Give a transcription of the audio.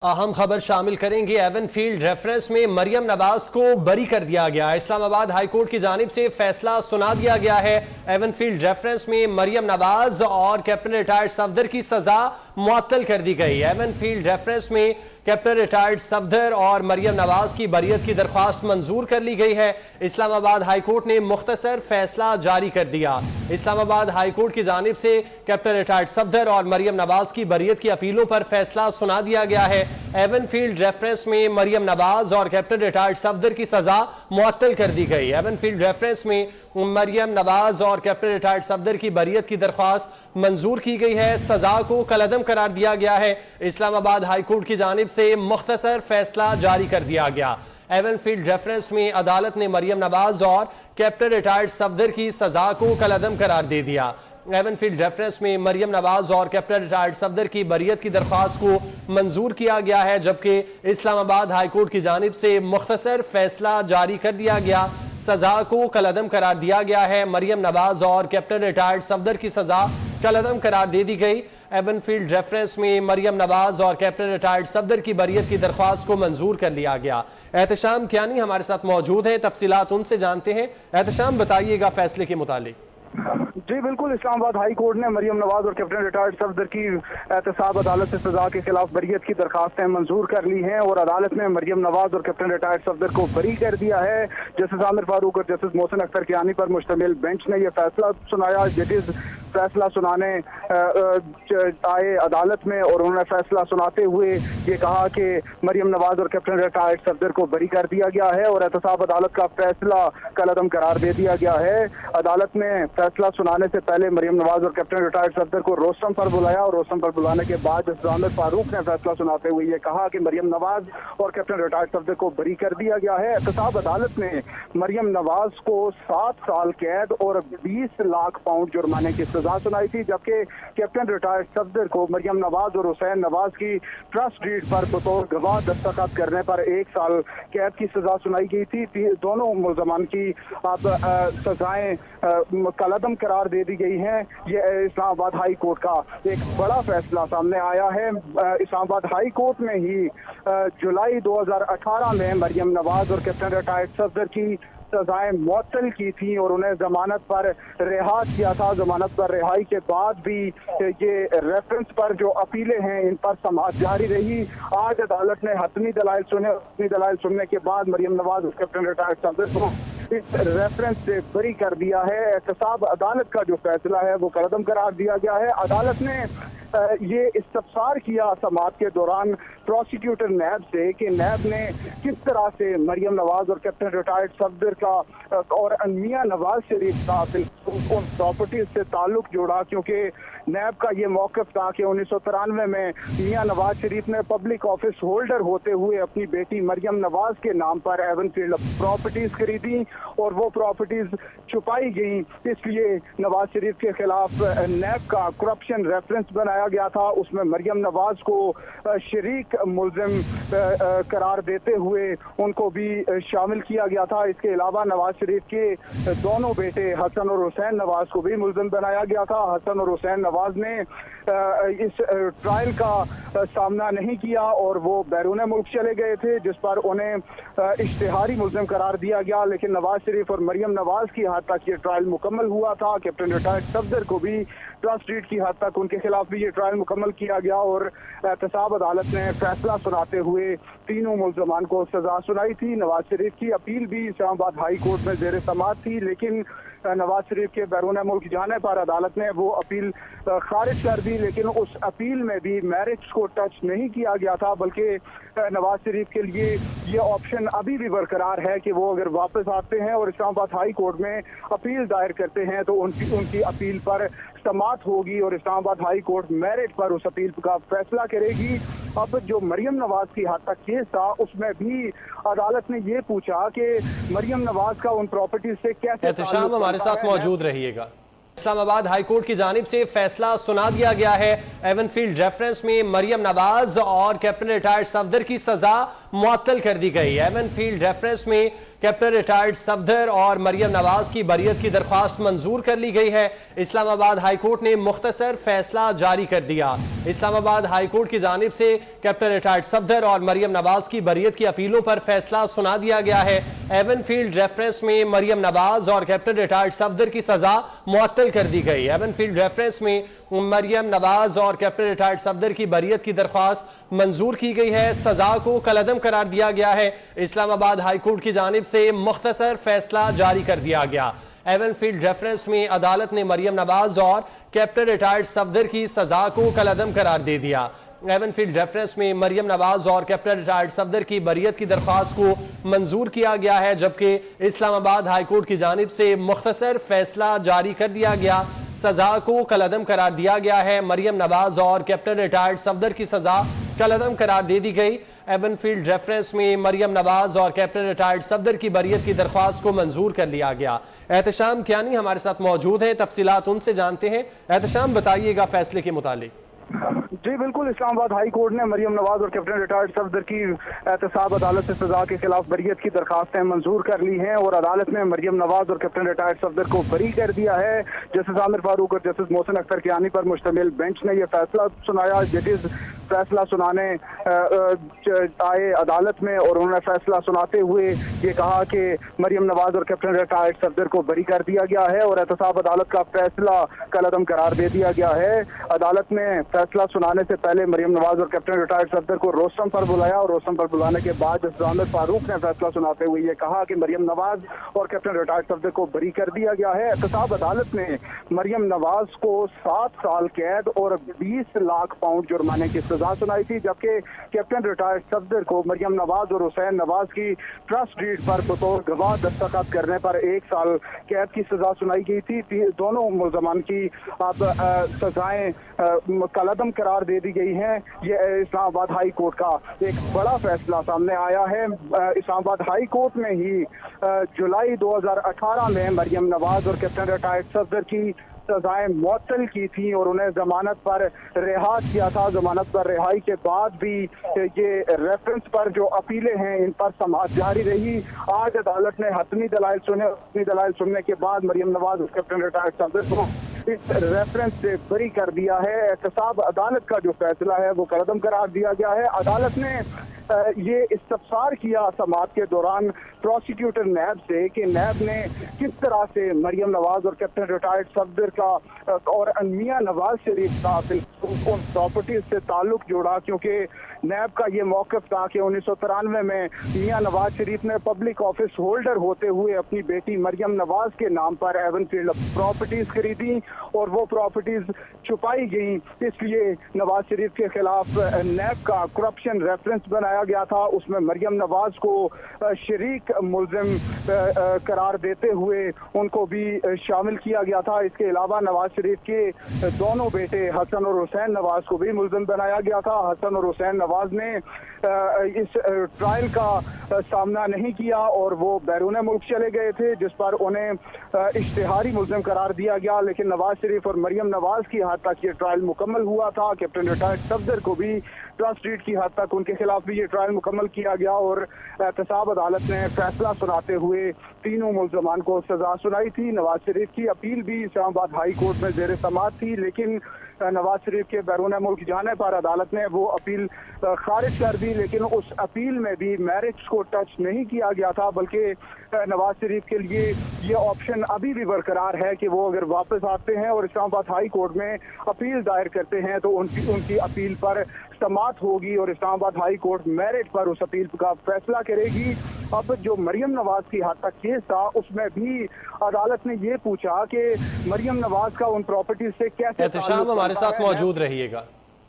अहम खबर शामिल करेंगे। एवनफील्ड रेफरेंस में मरियम नवाज को बरी कर दिया गया। इस्लामाबाद हाईकोर्ट की जानिब से फैसला सुना दिया गया है। एवनफील्ड रेफरेंस में मरियम नवाज और कैप्टन रिटायर्ड सफदर की सजा मुअत्तल कर दी गई। एवनफील्ड रेफरेंस में कैप्टन रिटायर्ड सफदर और मरियम नवाज की बरियत की दरख्वास्त मंजूर कर ली गई है। इस्लामाबाद हाईकोर्ट ने मुख्तसर फैसला जारी कर दिया। इस्लामाबाद हाईकोर्ट की जानिब से कैप्टन रिटायर्ड सफदर और मरियम नवाज की बरियत की अपीलों पर फैसला सुना दिया गया है। एवनफील्ड रेफरेंस में मरियम नवाज और कैप्टन रिटायर्ड सफदर की सजा मुअत्तल कर दी गई। एवनफील्ड रेफरेंस में मरियम नवाज और कैप्टन रिटायर्ड सफदर की बरियत की दरख्वास्त मंजूर की गई है। सजा को कलअदम करार दिया गया है। इस्लामाबाद हाईकोर्ट की जानिब से मुख्तसर फैसला जारी कर दिया गया। एवनफील्ड रेफरेंस में अदालत ने मरियम नवाज और कैप्टन रिटायर्ड सफदर की सजा को कलअदम करार दे दिया। एवनफील्ड रेफरेंस में मरियम नवाज और कैप्टन रिटायर्ड सफदर की बरियत की दरख्वास्त को मंजूर किया गया है, जबकि इस्लामाबाद हाईकोर्ट की जानिब से मुख्तसर फैसला जारी कर दिया गया। सजा को कलअदम करार दिया गया है। मरियम नवाज और कैप्टन रिटायर्ड सफदर की सजा कलअदम करार दे दी गई। एवनफील्ड रेफरेंस में मरियम नवाज और कैप्टन रिटायर्ड सफदर की बरियत की दरख्वास्त को मंजूर कर लिया गया। एहतशाम कियानी हमारे साथ मौजूद हैं, तफसीलात उनसे जानते हैं। एहतशाम, बताइएगा फैसले के मुतालिक। जी बिल्कुल, इस्लामाबाद हाई कोर्ट ने मरियम नवाज और कैप्टन रिटायर्ड सफदर की एहतसाब अदालत से सजा के खिलाफ बरियत की दरखास्तें मंजूर कर ली हैं और अदालत ने मरियम नवाज और कैप्टन रिटायर्ड सफदर को बरी कर दिया है। जस्टिस आमिर फारूक और जस्टिस मोहसिन अख्तर कियानी पर मुश्तमिल बेंच ने यह फैसला सुनाया। जजेस फैसला सुनाने आए अदालत में और उन्होंने फैसला सुनाते हुए ये कहा कि मरियम नवाज और कैप्टन रिटायर्ड सफदर को बरी कर दिया गया है और एहतसाब अदालत का फैसला कलअदम करार दे दिया गया है। अदालत ने फैसला सुनाने से पहले मरियम नवाज और कैप्टन रिटायर्ड सफदर को रोस्टम पर बुलाया और रोस्टम पर बुलाने के बाद जस्टिस आमिर फारूक ने फैसला सुनाते हुए ये कहा कि मरियम नवाज और कैप्टन रिटायर्ड सफदर को बरी कर दिया गया है। एहतसाब अदालत ने मरियम नवाज को 7 साल कैद और 20 लाख पाउंड जुर्माने की सजा सुनाई थी, जबकि कैप्टन रिटायर्ड सफदर को मरियम नवाज और हुसैन नवाज की ट्रस्ट डीड पर बतौर गवाह दस्तखत करने पर 1 साल कैद की सजा सुनाई गई थी। दोनों मुलजमान की अब सजाएं कलअदम करार दे दी गई हैं। ये इस्लामाबाद हाई कोर्ट का एक बड़ा फैसला सामने आया है। इस्लामाबाद हाई कोर्ट में ही जुलाई 2018 में मरियम नवाज और कैप्टन रिटायर्ड सफदर की सजाएं मुअत्तल की थी और उन्हें जमानत पर रिहा किया था। जमानत पर रिहाई के बाद भी ये रेफरेंस पर जो अपीलें हैं इन पर समाअत जारी रही। आज अदालत ने हतमी दलाइल सुने। हतमी दलाइल सुनने के बाद मरियम नवाज और कैप्टन रिटायर्ड सफदर को इस रेफरेंस से बरी कर दिया है। एहतसाब अदालत का जो फैसला है वो कलअदम करार दिया गया है। अदालत ने ये इस्तफसार किया समाअत के दौरान प्रोसिक्यूटर नैब से कि नैब ने किस तरह से मरियम नवाज और कैप्टन रिटायर्ड सफदर का और मियां नवाज शरीफ का उन प्रॉपर्टीज से ताल्लुक जोड़ा, क्योंकि नैब का ये मौक़िफ़ था कि 1993 में मियां नवाज शरीफ ने पब्लिक ऑफिस होल्डर होते हुए अपनी बेटी मरियम नवाज के नाम पर एवनफील्ड प्रॉपर्टीज खरीदी और वो प्रॉपर्टीज छुपाई गई। इसलिए नवाज शरीफ के खिलाफ नैब का करप्शन रेफरेंस बनाया गया था। उसमें मरियम नवाज को शरीक मुल्जिम करार देते हुए उनको भी शामिल किया गया था। इसके अलावा नवाज शरीफ के दोनों बेटे हसन और हुसैन नवाज को भी मुल्जिम बनाया गया था। हसन और हुसैन नवाज ने इस ट्रायल का सामना नहीं किया और वो बैरून मुल्क चले गए थे, जिस पर उन्हें इश्तिहारी मुल्जिम करार दिया गया। लेकिन नवाज शरीफ और मरियम नवाज की हद तक ये ट्रायल मुकम्मल हुआ था। कैप्टन रिटायर्ड सफदर को भी ट्रस्ट डीड की हद तक उनके खिलाफ भी ये ट्रायल मुकम्मल किया गया और एहतसाब अदालत ने फैसला सुनाते हुए तीनों मुल्जमान को सजा सुनाई थी। नवाज शरीफ की अपील भी इस्लामाबाद हाई कोर्ट में जेर समाअत थी, लेकिन नवाज शरीफ के बैरून मुल्क जाने पर अदालत ने वो अपील खारिज कर दी। लेकिन उस अपील में भी मैरिट्स को टच नहीं किया गया था, बल्कि नवाज शरीफ के लिए ये ऑप्शन अभी भी बरकरार है कि वो अगर वापस आते हैं और इस्लामाबाद हाई कोर्ट में अपील दायर करते हैं तो उनकी अपील पर समाअत होगी और इस्लामाबाद हाई कोर्ट मेरिट पर उस अपील का फैसला करेगी। अब जो मरियम नवाज की हद तक केस था उसमें भी अदालत ने ये पूछा कि मरियम नवाज का उन प्रॉपर्टी से कैसे एहतशाम हमारे साथ मौजूद रहिएगा। इस्लामाबाद हाईकोर्ट की जानिब से फैसला सुना दिया गया है। एवनफील्ड रेफरेंस में मरियम नवाज और कैप्टन रिटायर्ड सफदर की सजा मुअत्तल कर दी गई। एवनफील्ड रेफरेंस में कैप्टन रिटायर्ड सफदर और मरियम नवाज की बरियत की दरख्वास्त मंजूर कर ली गई है। इस्लामाबाद हाईकोर्ट ने मुख्तसर फैसला जारी कर दिया। इस्लामाबाद हाईकोर्ट की जानिब से कैप्टन रिटायर्ड सफदर और मरियम नवाज की बरियत की अपीलों पर फैसला सुना दिया गया है। एवनफील्ड रेफरेंस में मरियम नवाज और कैप्टन रिटायर्ड सफदर की सजा मुअत्तल कर दी गई। एवनफील्ड रेफरेंस में मरियम नवाज और कैप्टन रिटायर्ड सफदर की बरियत की दरख्वास्त मंजूर की गई है। सजा को कलअदम करार दिया गया है। इस्लामाबाद हाईकोर्ट की जानिब से मुख्तसर फैसला जारी कर दिया गया। एवनफील्ड रेफरेंस में अदालत ने मरियम नवाज और कैप्टन रिटायर्ड सफदर की सजा को कलअदम करार दे दिया। एवनफील्ड रेफरेंस में मरियम नवाज और कैप्टन रिटायर्ड सफदर की बरियत की दरख्वास्त को मंजूर किया गया है, जबकि इस्लामाबाद हाईकोर्ट की जानिब से मुख्तसर फैसला जारी कर दिया गया। सजा को कलअदम करार दिया गया है। मरियम नवाज और कैप्टन रिटायर्ड सफदर की सजा कलअदम करार दे दी गई। एवनफील्ड रेफरेंस में मरियम नवाज और कैप्टन रिटायर्ड सफदर की बरियत की दरख्वास्त को मंजूर कर लिया गया। एहतशाम कियानी हमारे साथ मौजूद हैं, तफसीलात उनसे जानते हैं। एहतशाम, बताइएगा फैसले के मुतालिक। जी बिल्कुल, इस्लामाबाद हाई कोर्ट ने मरियम नवाज और कैप्टन रिटायर्ड सफदर की एहतसाब अदालत से सजा के खिलाफ बरियत की दरखास्तें मंजूर कर ली हैं और अदालत ने मरियम नवाज और कैप्टन रिटायर्ड सफदर को बरी कर दिया है। जस्टिस आमिर फारूक और जस्टिस मोहसिन अख्तर कियानी पर मुश्तमिल बेंच ने यह फैसला सुनाया। जजेस फैसला सुनाने आए अदालत में और उन्होंने फैसला सुनाते हुए ये कहा कि मरियम नवाज और कैप्टन रिटायर्ड सफदर को बरी कर दिया गया है और एहतसाब अदालत का फैसला कलअदम करार दे दिया गया है। अदालत ने फैसला सुनाने से पहले मरियम नवाज और कैप्टन रिटायर्ड सफदर को रोस्टम पर बुलाया और रोस्टम पर बुलाने के बाद जस्टिस आमिर फारूक ने फैसला सुनाते हुए ये कहा कि मरियम नवाज और कैप्टन रिटायर्ड सफदर को बरी कर दिया गया है। एहतसाब अदालत ने मरियम नवाज को 7 साल कैद और 20 लाख पाउंड जुर्माने की सजा सुनाई थी, जबकि कैप्टन रिटायर्ड सफदर को मरियम नवाज और हुसैन नवाज की ट्रस्ट डीड पर बतौर गवाह दस्तखत करने पर 1 साल कैद की सजा सुनाई गई थी। दोनों मुलजमान की अब सजाएं कलअदम करार दे दी गई हैं। ये इस्लामाबाद हाई कोर्ट का एक बड़ा फैसला सामने आया है। इस्लामाबाद हाई कोर्ट ने ही जुलाई 2018 में मरियम नवाज और कैप्टन रिटायर्ड सफदर की सजाएं मुअत्तल की थी और उन्हें जमानत पर रिहा किया था। जमानत पर रिहाई के बाद भी ये रेफरेंस पर जो अपीलें हैं इन पर समाअत जारी रही। आज अदालत ने हतमी दलाइल सुने। हतमी दलाइल सुनने के बाद मरियम नवाज और कैप्टन रिटायर्ड सफदर को इस रेफरेंस से बरी कर दिया है। एहतसाब अदालत का जो फैसला है वो कलअदम करार दिया गया है। अदालत ने ये इस्तफसार किया समाअत के दौरान प्रोसिक्यूटर नैब से कि नैब ने किस तरह से मरियम नवाज और कैप्टन रिटायर्ड सफदर का और मियां नवाज शरीफ का उन प्रॉपर्टीज से ताल्लुक जोड़ा, क्योंकि नैब का ये मौक़िफ़ था कि 1993 में मियां नवाज शरीफ ने पब्लिक ऑफिस होल्डर होते हुए अपनी बेटी मरियम नवाज के नाम पर एवनफील्ड प्रॉपर्टीज खरीदी और वो प्रॉपर्टीज छुपाई गई। इसलिए नवाज शरीफ के खिलाफ नैब का करप्शन रेफरेंस बनाया गया था। उसमें मरियम नवाज को शरीक मुलजिम करार देते हुए उनको भी शामिल किया गया था। इसके अलावा नवाज शरीफ के दोनों बेटे हसन और हुसैन नवाज को भी मुलजिम बनाया गया था। हसन और हुसैन नवाज ने इस ट्रायल का सामना नहीं किया और वो बैरून मुल्क चले गए थे, जिस पर उन्हें इश्तिहारी मुलजिम करार दिया गया। लेकिन नवाज शरीफ और मरियम नवाज की हद तक ये ट्रायल मुकम्मल हुआ था। कैप्टन रिटायर्ड सफदर को भी ट्रस्ट डीड की हद तक उनके खिलाफ भी ये ट्रायल मुकम्मल किया गया और एहतसाब अदालत ने फैसला सुनाते हुए तीनों मुलजमान को सजा सुनाई थी। नवाज शरीफ की अपील भी इस्लामाबाद हाई कोर्ट में ज़ेर समाअत थी, लेकिन नवाज शरीफ के बैरून मुल्क जाने पर अदालत ने वो अपील खारिज कर दी। लेकिन उस अपील में भी मेरिट्स को टच नहीं किया गया था, बल्कि नवाज शरीफ के लिए ये ऑप्शन अभी भी बरकरार है कि वो अगर वापस आते हैं और इस्लामाबाद हाई कोर्ट में अपील दायर करते हैं तो उनकी अपील पर समाअत होगी और इस्लामाबाद हाई कोर्ट मेरिट पर उस अपील का फैसला करेगी। अब जो मरियम नवाज की हद तक केस था उसमें भी अदालत ने ये पूछा कि मरियम नवाज का उन प्रॉपर्टीज से कैसे एहतशाम हमारे साथ मौजूद रहिएगा।